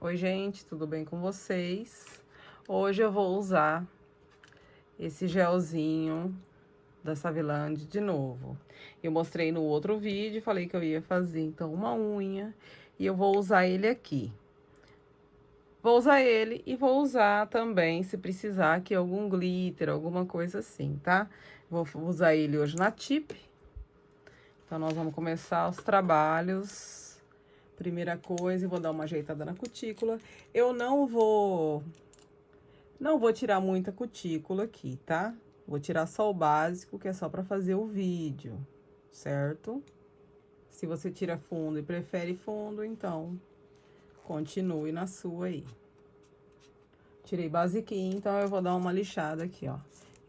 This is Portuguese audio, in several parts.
Oi, gente, tudo bem com vocês? Hoje eu vou usar esse gelzinho da Saviland de novo. Eu mostrei no outro vídeo, falei que eu ia fazer, então, uma unha. E eu vou usar ele aqui. Vou usar ele e vou usar também, se precisar, aqui algum glitter, alguma coisa assim, tá? Vou usar ele hoje na tip. Então, nós vamos começar os trabalhos. Primeira coisa, eu vou dar uma ajeitada na cutícula. Eu não vou tirar muita cutícula aqui, tá? Vou tirar só o básico, que é só pra fazer o vídeo, certo? Se você tira fundo e prefere fundo, então continue na sua aí. Tirei basiquinho, então eu vou dar uma lixada aqui, ó.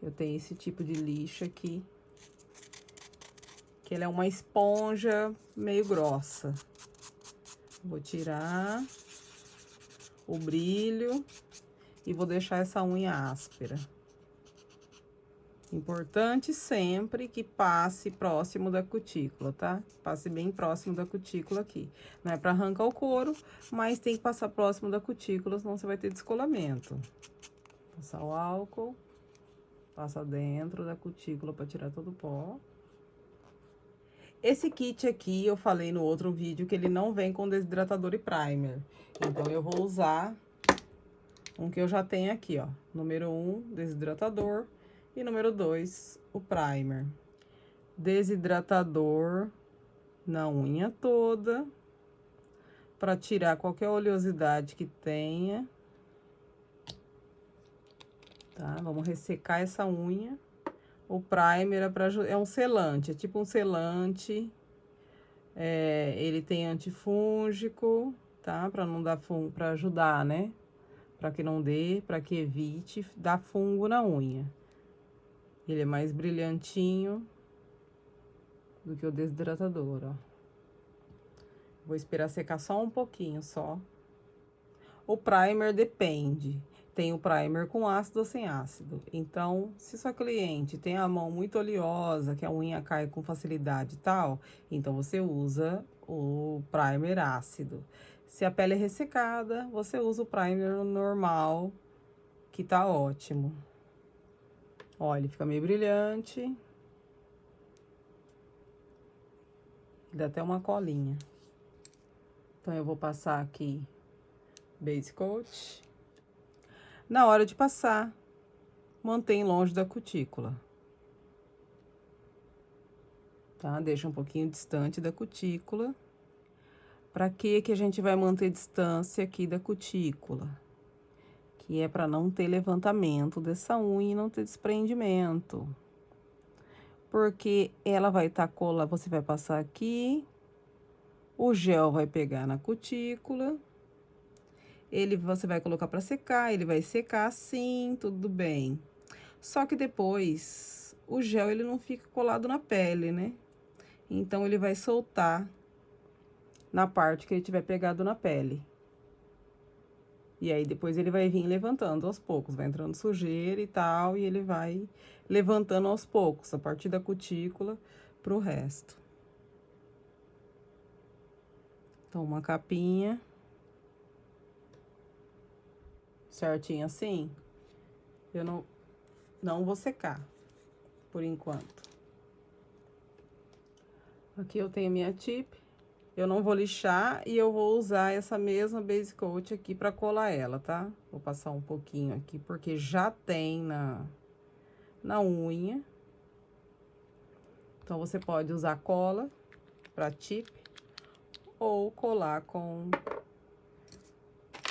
Eu tenho esse tipo de lixa aqui, que ele é uma esponja meio grossa. Vou tirar o brilho e vou deixar essa unha áspera. Importante sempre que passe próximo da cutícula, tá? Passe bem próximo da cutícula aqui. Não é pra arrancar o couro, mas tem que passar próximo da cutícula, senão você vai ter descolamento. Passar o álcool, passa dentro da cutícula pra tirar todo o pó. Esse kit aqui, eu falei no outro vídeo que ele não vem com desidratador e primer. Então, eu vou usar um que eu já tenho aqui, ó. Número 1, desidratador. E número 2, o primer. Desidratador na unha toda, para tirar qualquer oleosidade que tenha. Tá? Vamos ressecar essa unha. O primer é um selante, é tipo um selante. Ele tem antifúngico, tá? Para não dar fungo, para ajudar, né? Para que não dê, para que evite dar fungo na unha. Ele é mais brilhantinho do que o desidratador, ó. Vou esperar secar só um pouquinho, só. O primer depende. Tem o primer com ácido ou sem ácido. Então, se sua cliente tem a mão muito oleosa, que a unha cai com facilidade e tal, então você usa o primer ácido. Se a pele é ressecada, você usa o primer normal, que tá ótimo. Ó, ele fica meio brilhante. Dá até uma colinha. Então, eu vou passar aqui Base Coat. Na hora de passar, mantém longe da cutícula. Tá? Deixa um pouquinho distante da cutícula. Pra que a gente vai manter distância aqui da cutícula? Que é pra não ter levantamento dessa unha e não ter desprendimento. Porque ela vai estar colada, você vai passar aqui, o gel vai pegar na cutícula, você vai colocar pra secar, ele vai secar assim, tudo bem. Só que depois, o gel, ele não fica colado na pele, né? Então, ele vai soltar na parte que ele tiver pegado na pele. E aí, depois ele vai vir levantando aos poucos, vai entrando sujeira e tal, e ele vai levantando aos poucos, a partir da cutícula pro resto. Então, uma capinha. Certinho assim. Eu não vou secar, por enquanto. Aqui eu tenho minha tip. Eu não vou lixar e eu vou usar essa mesma base coat aqui pra colar ela, tá? Vou passar um pouquinho aqui, porque já tem na unha. Então, você pode usar cola pra tip ou colar com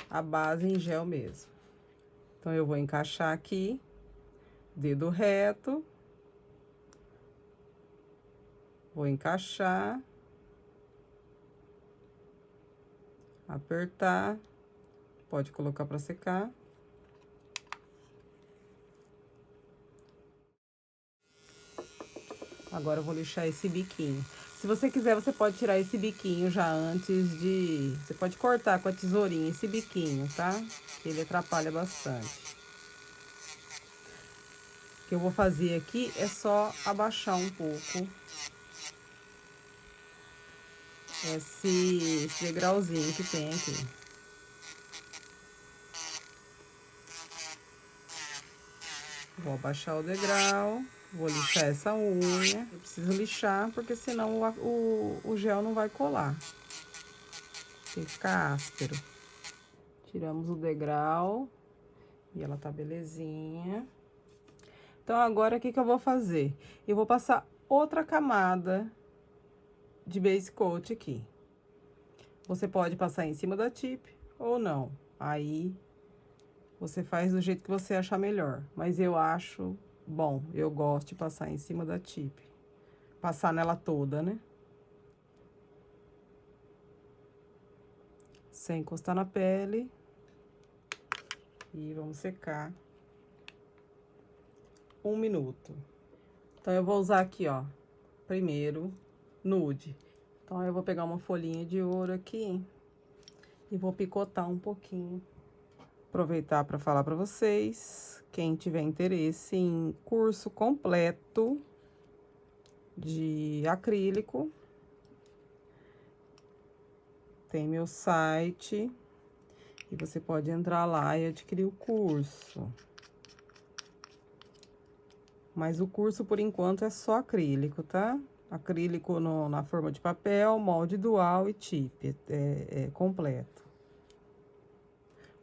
a base em gel mesmo. Então, eu vou encaixar aqui, dedo reto. Vou encaixar. Apertar, pode colocar para secar. Agora eu vou lixar esse biquinho. Se você quiser, você pode tirar esse biquinho já antes de... Você pode cortar com a tesourinha esse biquinho, tá? Ele atrapalha bastante. O que eu vou fazer aqui é só abaixar um pouco esse degrauzinho que tem aqui. Vou abaixar o degrau, vou lixar essa unha. Eu preciso lixar, porque senão o gel não vai colar. Tem que ficar áspero. Tiramos o degrau e ela tá belezinha. Então, agora, o que que eu vou fazer? Eu vou passar outra camada de base coat aqui. Você pode passar em cima da tip ou não. Aí, você faz do jeito que você achar melhor. Mas eu acho bom, eu gosto de passar em cima da tip. Passar nela toda, né? Sem encostar na pele. E vamos secar 1 minuto. Então, eu vou usar aqui, ó, primeiro, nude. Então, eu vou pegar uma folhinha de ouro aqui e vou picotar um pouquinho. Aproveitar para falar para vocês, quem tiver interesse em curso completo de acrílico, tem meu site e você pode entrar lá e adquirir o curso. Mas o curso, por enquanto, é só acrílico, tá? Acrílico na forma de papel, molde dual e tip, é completo.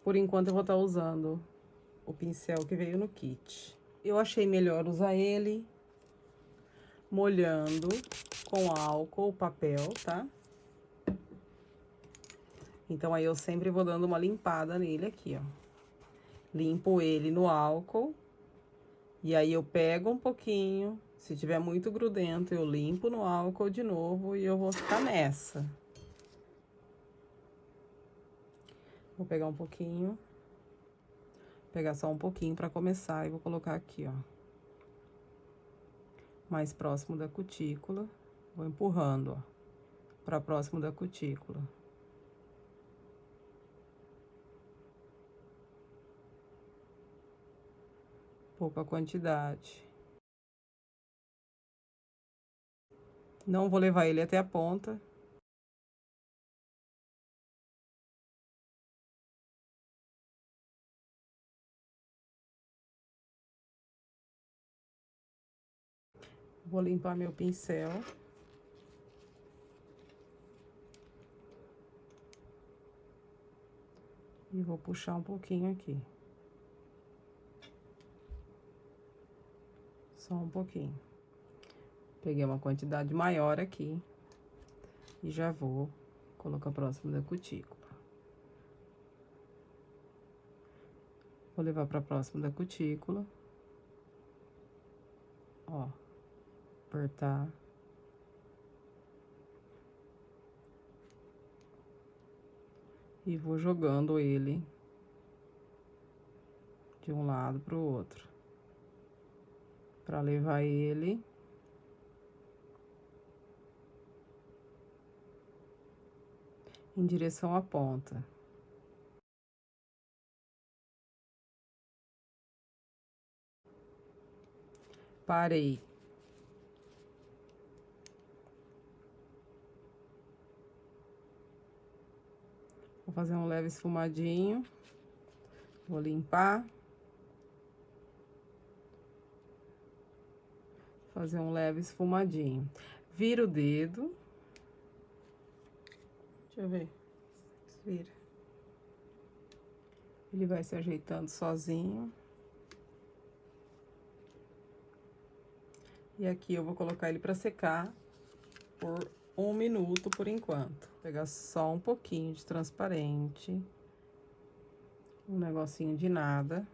Por enquanto, eu vou estar usando o pincel que veio no kit. Eu achei melhor usar ele molhando com álcool o papel, tá? Então, aí eu sempre vou dando uma limpada nele aqui, ó. Limpo ele no álcool. E aí, eu pego um pouquinho. Se tiver muito grudento, eu limpo no álcool de novo e eu vou ficar nessa. Vou pegar um pouquinho. Pegar só um pouquinho pra começar e vou colocar aqui, ó. Mais próximo da cutícula. Vou empurrando, ó, pra próximo da cutícula. Pouca quantidade. Não vou levar ele até a ponta. Vou limpar meu pincel. E vou puxar um pouquinho aqui. Só um pouquinho. Peguei uma quantidade maior aqui. E já vou colocar próximo da cutícula. Vou levar pra próximo da cutícula. Ó. Apertar. E vou jogando ele de um lado pro outro. Pra levar ele em direção à ponta. Parei. Vou fazer um leve esfumadinho. Vou limpar. Fazer um leve esfumadinho. Vira o dedo. Deixa eu ver. Vira. Ele vai se ajeitando sozinho. E aqui eu vou colocar ele pra secar por 1 minuto por enquanto. Vou pegar só um pouquinho de transparente. Um negocinho de nada.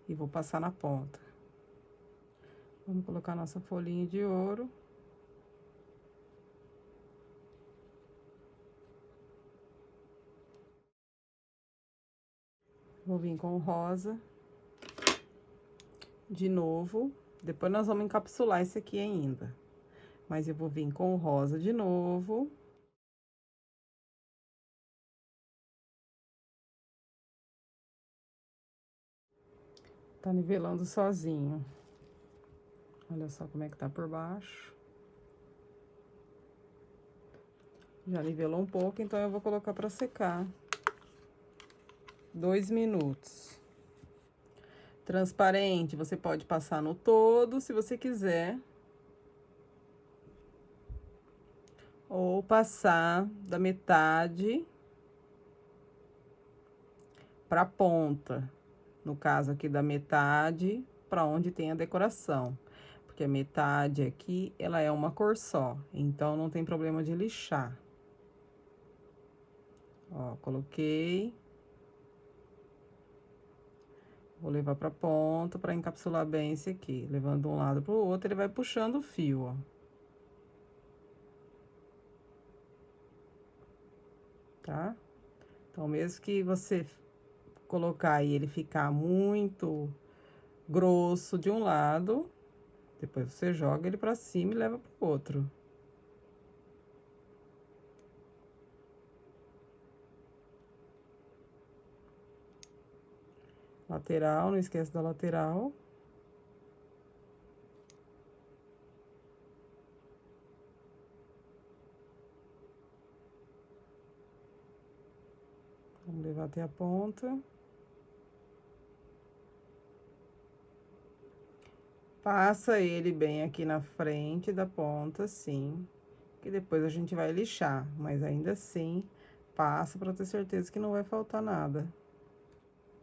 E vou passar na ponta. Vamos colocar nossa folhinha de ouro. Vou vir com o rosa. De novo. Depois nós vamos encapsular esse aqui ainda. Mas eu vou vir com o rosa de novo. Tá nivelando sozinho. Olha só como é que tá por baixo. Já nivelou um pouco, então eu vou colocar pra secar. 2 minutos. Transparente, você pode passar no todo, se você quiser. Ou passar da metade para a ponta. No caso aqui, da metade para onde tem a decoração. Porque a metade aqui, ela é uma cor só. Então, não tem problema de lixar. Ó, coloquei. Vou levar pra ponta pra encapsular bem esse aqui. Levando de um lado pro outro, ele vai puxando o fio, ó. Tá? Então, mesmo que você colocar e ele ficar muito grosso de um lado, depois você joga ele pra cima e leva pro outro. Lateral, não esquece da lateral. Vamos levar até a ponta. Passa ele bem aqui na frente da ponta, assim, que depois a gente vai lixar, mas ainda assim, passa pra ter certeza que não vai faltar nada.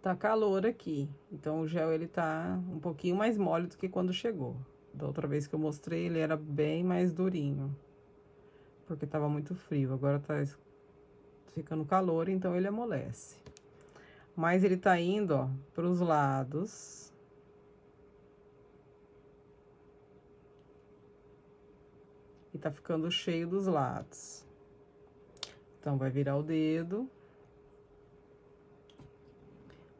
Tá calor aqui, então o gel ele tá um pouquinho mais mole do que quando chegou. Da outra vez que eu mostrei, ele era bem mais durinho, porque tava muito frio. Agora tá ficando calor, então ele amolece. Mas ele tá indo, ó, pros lados. E tá ficando cheio dos lados. Então, vai virar o dedo.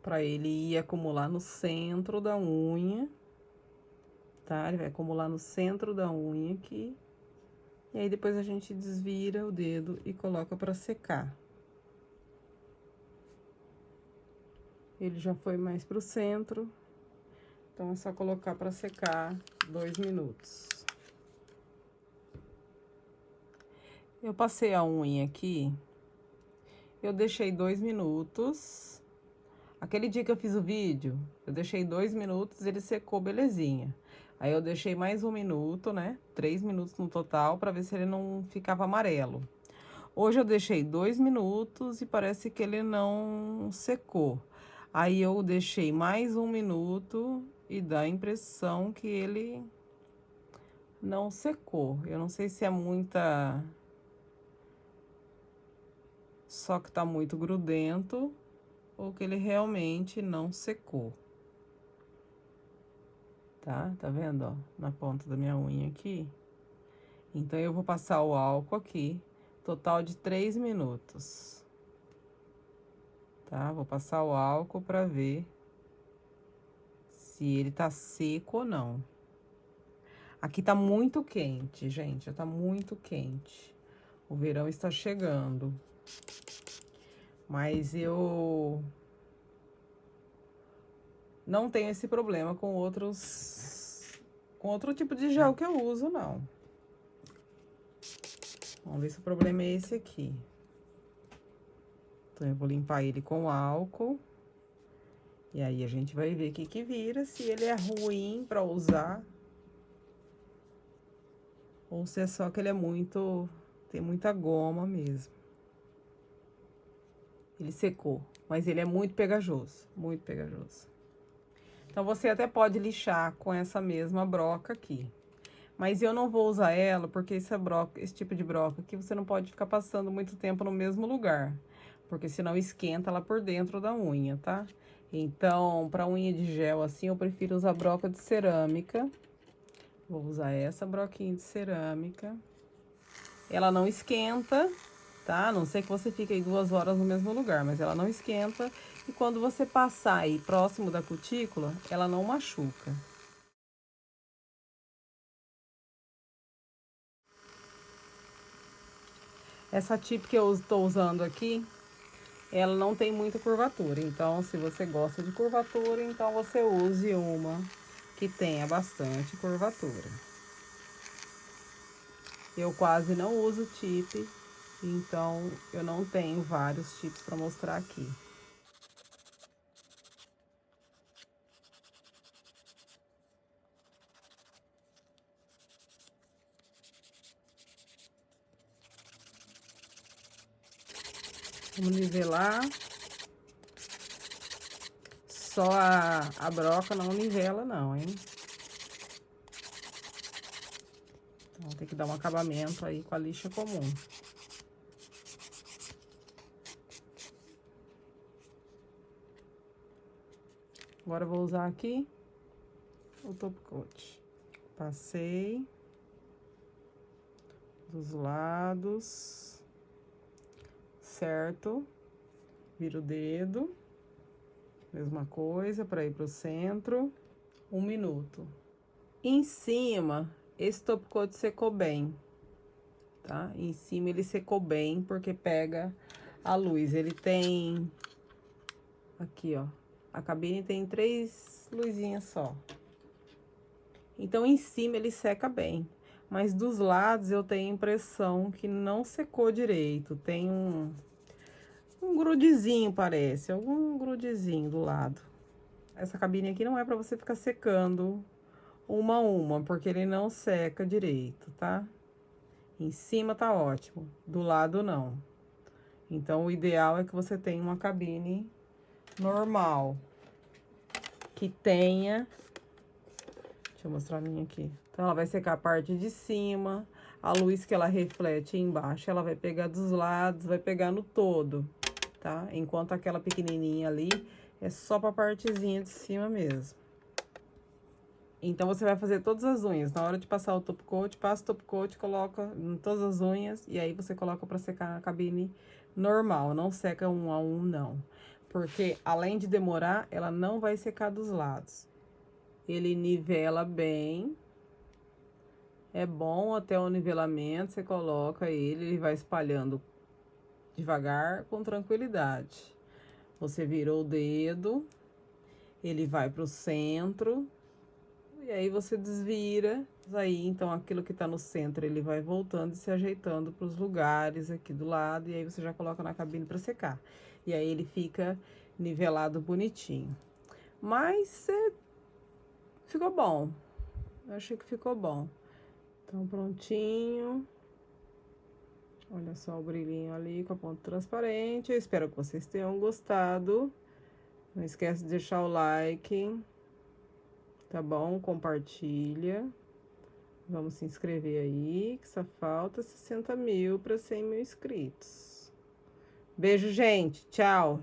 Pra ele ir acumular no centro da unha. Tá? Ele vai acumular no centro da unha aqui. E aí, depois a gente desvira o dedo e coloca pra secar. Ele já foi mais pro centro. Então, é só colocar pra secar 2 minutos. Eu passei a unha aqui. Eu deixei 2 minutos. Aquele dia que eu fiz o vídeo, eu deixei 2 minutos, ele secou belezinha. Aí eu deixei mais 1 minuto, né? 3 minutos no total, pra ver se ele não ficava amarelo. Hoje eu deixei 2 minutos e parece que ele não secou. Aí eu deixei mais 1 minuto e dá a impressão que ele não secou. Eu não sei se é muita... Só que tá muito grudento ou que ele realmente não secou. Tá? Tá vendo, ó? Na ponta da minha unha aqui. Então, eu vou passar o álcool aqui, total de 3 minutos. Tá? Vou passar o álcool pra ver se ele tá seco ou não. Aqui tá muito quente, gente, já tá muito quente. O verão está chegando. Mas eu não tenho esse problema com outro tipo de gel que eu uso, não. Vamos ver se o problema é esse aqui. Então, eu vou limpar ele com álcool. E aí, a gente vai ver o que que vira, se ele é ruim pra usar. Ou se é só que ele é muito... tem muita goma mesmo. Ele secou, mas ele é muito pegajoso, muito pegajoso. Então, você até pode lixar com essa mesma broca aqui. Mas eu não vou usar ela, porque esse tipo de broca aqui, você não pode ficar passando muito tempo no mesmo lugar. Porque senão esquenta lá por dentro da unha, tá? Então, pra unha de gel assim, eu prefiro usar broca de cerâmica. Vou usar essa broquinha de cerâmica. Ela não esquenta, tá? A não ser que você fique aí 2 horas no mesmo lugar, mas ela não esquenta. E quando você passar aí próximo da cutícula, ela não machuca. Essa tip que eu tô usando aqui, ela não tem muita curvatura. Então, se você gosta de curvatura, então você use uma que tenha bastante curvatura. Eu quase não uso tip, então eu não tenho vários tips para mostrar aqui. Vamos nivelar. Só a broca não nivela não, hein? Então, tem que dar um acabamento aí com a lixa comum. Agora eu vou usar aqui o top coat. Passei dos lados, certo? Vira o dedo, mesma coisa, para ir pro centro. 1 minuto. Em cima, esse top coat secou bem, tá? Em cima ele secou bem, porque pega a luz. Ele tem, aqui ó, a cabine tem 3 luzinhas só. Então, em cima ele seca bem. Mas dos lados eu tenho a impressão que não secou direito. Tem um grudezinho, parece. Algum grudezinho do lado. Essa cabine aqui não é pra você ficar secando uma a uma, porque ele não seca direito, tá? Em cima tá ótimo, do lado não. Então, o ideal é que você tenha uma cabine normal. Que tenha... Deixa eu mostrar a minha aqui. Então, ela vai secar a parte de cima. A luz que ela reflete embaixo, ela vai pegar dos lados, vai pegar no todo, tá? Enquanto aquela pequenininha ali é só pra partezinha de cima mesmo. Então, você vai fazer todas as unhas. Na hora de passar o top coat, passa o top coat, coloca em todas as unhas. E aí, você coloca pra secar a cabine normal. Não seca um a um, não. Porque, além de demorar, ela não vai secar dos lados. Ele nivela bem. É bom até o nivelamento, você coloca ele vai espalhando devagar, com tranquilidade. Você virou o dedo, ele vai pro centro, e aí você desvira. Aí, então, aquilo que tá no centro, ele vai voltando e se ajeitando pros lugares aqui do lado, e aí você já coloca na cabine pra secar. E aí ele fica nivelado bonitinho. Mas, ficou bom. Eu achei que ficou bom. Então, prontinho. Olha só o brilhinho ali com a ponta transparente. Eu espero que vocês tenham gostado. Não esquece de deixar o like, tá bom? Compartilha. Vamos se inscrever aí, que só falta 60 mil para 100 mil inscritos. Beijo, gente. Tchau.